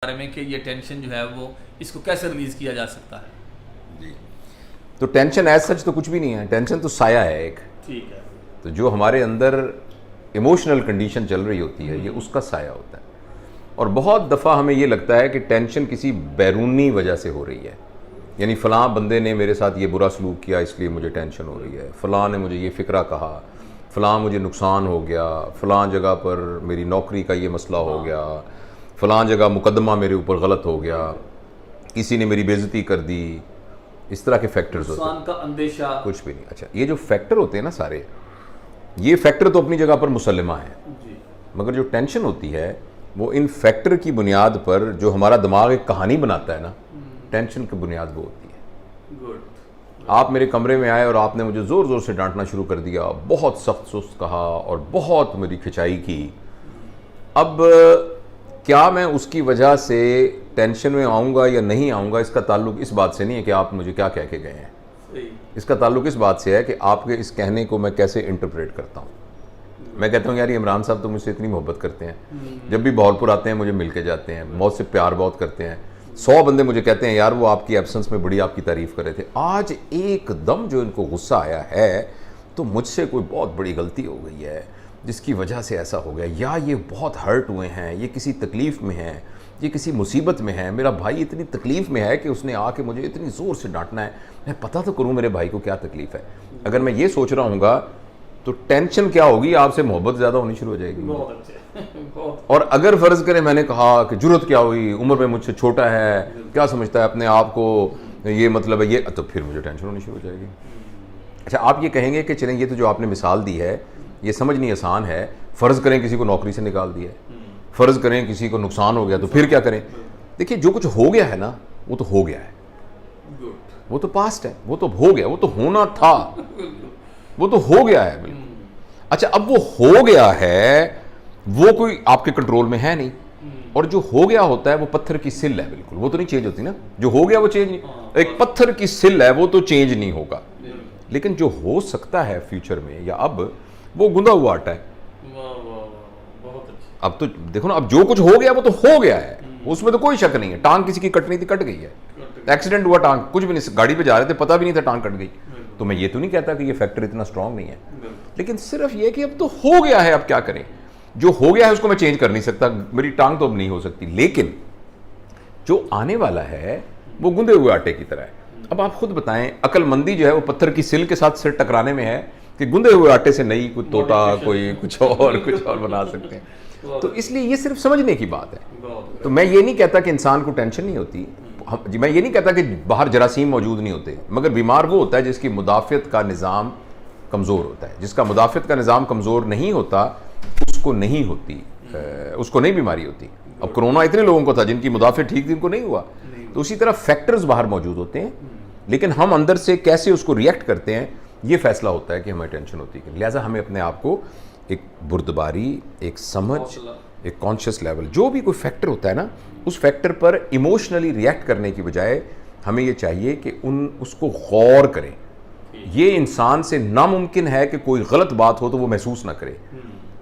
بارے میں کہ یہ ٹینشن جو ہے وہ اس کو کیسے ریلیز کیا جا سکتا ہے؟ جی تو ٹینشن ایز سچ تو کچھ بھی نہیں ہے، ٹینشن تو سایہ ہے ایک، ٹھیک ہے، تو جو ہمارے اندر ایموشنل کنڈیشن چل رہی ہوتی ہے یہ اس کا سایہ ہوتا ہے. اور بہت دفعہ ہمیں یہ لگتا ہے کہ ٹینشن کسی بیرونی وجہ سے ہو رہی ہے، یعنی فلاں بندے نے میرے ساتھ یہ برا سلوک کیا اس لیے مجھے ٹینشن ہو رہی ہے، فلاں نے مجھے یہ فکرہ کہا، فلاں مجھے نقصان ہو گیا، فلاں جگہ پر میری نوکری کا یہ مسئلہ ہو گیا، فلاں جگہ مقدمہ میرے اوپر غلط ہو گیا، کسی نے میری بے عزتی کر دی. اس طرح کے فیکٹرز ہوتے ہیں. نقصان کا اندیشہ کچھ بھی نہیں. اچھا یہ جو فیکٹر ہوتے ہیں نا سارے، یہ فیکٹر تو اپنی جگہ پر مسلمہ ہیں، جی، مگر جو ٹینشن ہوتی ہے وہ ان فیکٹر کی بنیاد پر جو ہمارا دماغ ایک کہانی بناتا ہے نا، ٹینشن کی بنیاد وہ ہوتی ہے. گڈ. آپ میرے کمرے میں آئے اور آپ نے مجھے زور زور سے ڈانٹنا شروع کر دیا، بہت سخت سست کہا اور بہت میری کھچائی کی. اب کیا میں اس کی وجہ سے ٹینشن میں آؤں گا یا نہیں آؤں گا، اس کا تعلق اس بات سے نہیں ہے کہ آپ مجھے کیا کہہ کے گئے ہیں. صحیح. اس کا تعلق اس بات سے ہے کہ آپ کے اس کہنے کو میں کیسے انٹرپریٹ کرتا ہوں. میں کہتا ہوں یار یہ عمران صاحب تو مجھ سے اتنی محبت کرتے ہیں، جب بھی بہولپور آتے ہیں مجھے مل کے جاتے ہیں، موت سے پیار بہت کرتے ہیں. 100 بندے مجھے کہتے ہیں یار وہ آپ کی ایبسنس میں بڑی آپ کی تعریف کر رہے تھے. آج ایک دم جو ان کو غصہ آیا ہے تو مجھ سے کوئی بہت بڑی غلطی ہو گئی ہے جس کی وجہ سے ایسا ہو گیا، یا یہ بہت ہرٹ ہوئے ہیں، یہ کسی تکلیف میں ہیں، یہ کسی مصیبت میں ہے، میرا بھائی اتنی تکلیف میں ہے کہ اس نے آ کے مجھے اتنی زور سے ڈانٹنا ہے، میں پتہ تو کروں میرے بھائی کو کیا تکلیف ہے. اگر میں یہ سوچ رہا ہوں گا تو ٹینشن کیا ہوگی، آپ سے محبت زیادہ ہونی شروع ہو جائے گی. بہت اچھے، بہت. اور اگر فرض کریں میں نے کہا کہ جرت کیا ہوئی، عمر میں مجھ سے چھوٹا ہے، کیا سمجھتا ہے اپنے آپ کو، یہ مطلب ہے یہ، تو پھر مجھے ٹینشن ہونی شروع ہو جائے گی. اچھا آپ یہ کہیں گے کہ چلیں یہ تو جو آپ نے مثال دی ہے یہ سمجھنی آسان ہے. فرض کریں کسی کو نوکری سے نکال دیا ہے، فرض کریں کسی کو نقصان ہو گیا تو پھر کیا کریں. دیکھیے جو کچھ ہو گیا ہے نا وہ تو ہو گیا ہے، وہ تو پاسٹ ہے، وہ تو ہو گیا، وہ تو ہونا تھا، وہ تو ہو گیا ہے بالکل. اچھا اب وہ ہو گیا ہے، وہ کوئی آپ کے کنٹرول میں ہے نہیں. اور جو ہو گیا ہوتا ہے وہ پتھر کی سل ہے بالکل، وہ تو نہیں چینج ہوتی نا. جو ہو گیا وہ چینج نہیں، ایک پتھر کی سل ہے وہ تو چینج نہیں ہوگا. لیکن جو ہو سکتا ہے فیوچر میں یا اب، وہ گندا ہوا آٹا ہے. اب تو دیکھو نا، اب جو کچھ ہو گیا وہ تو ہو گیا ہے، اس میں تو کوئی شک نہیں ہے. ٹانگ کسی کی کٹنی تھی کٹ گئی ہے، ایکسیڈنٹ ہوا ٹانگ، کچھ بھی نہیں، گاڑی پہ جا رہے تھے پتہ بھی نہیں تھا ٹانگ کٹ گئی. تو میں یہ تو نہیں کہتا کہ یہ فیکٹر اتنا اسٹرانگ نہیں ہے، لیکن صرف یہ کہ اب تو ہو گیا ہے، اب کیا کریں. جو ہو گیا ہے اس کو میں چینج کر نہیں سکتا، میری ٹانگ تو اب نہیں ہو سکتی. لیکن جو آنے والا ہے وہ گندے ہوئے آٹے کی طرح ہے. اب آپ خود بتائیں عقل مندی جو ہے وہ پتھر کی سل کے ساتھ سر ٹکرانے میں ہے کہ گندے ہوئے آٹے سے نئی کوئی توتا، کوئی کچھ اور بنا سکتے ہیں. تو اس لیے یہ صرف سمجھنے کی بات ہے. تو میں یہ نہیں کہتا کہ انسان کو ٹینشن نہیں ہوتی، میں یہ نہیں کہتا کہ باہر جراثیم موجود نہیں ہوتے، مگر بیمار وہ ہوتا ہے جس کی مدافعت کا نظام کمزور ہوتا ہے. جس کا مدافعت کا نظام کمزور نہیں ہوتا اس کو نہیں ہوتی، اس کو نہیں بیماری ہوتی. اب کرونا اتنے لوگوں کو تھا جن کی مدافعت ٹھیک تھی، ان کو نہیں ہوا. تو اسی طرح فیکٹرز باہر موجود ہوتے ہیں، لیکن ہم اندر سے کیسے اس کو ریئیکٹ کرتے ہیں یہ فیصلہ ہوتا ہے کہ ہمیں ٹینشن ہوتی ہے. لہٰذا ہمیں اپنے آپ کو ایک بردباری، ایک سمجھ، ایک کانشیس لیول، جو بھی کوئی فیکٹر ہوتا ہے نا، اس فیکٹر پر ایموشنلی ریئیکٹ کرنے کی بجائے ہمیں یہ چاہیے کہ اس کو غور کریں. یہ انسان سے ناممکن ہے کہ کوئی غلط بات ہو تو وہ محسوس نہ کرے،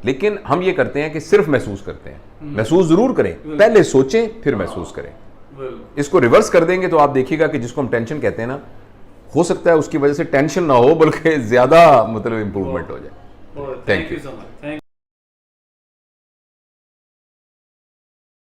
لیکن ہم یہ کرتے ہیں کہ صرف محسوس کرتے ہیں. محسوس ضرور کریں، پہلے سوچیں پھر محسوس کریں. اس کو ریورس کر دیں گے تو آپ دیکھیے گا کہ جس کو ہم ٹینشن کہتے ہیں نا، ہو سکتا ہے اس کی وجہ سے ٹینشن نہ ہو بلکہ زیادہ مطلب امپروومنٹ ہو جائے. Thank you.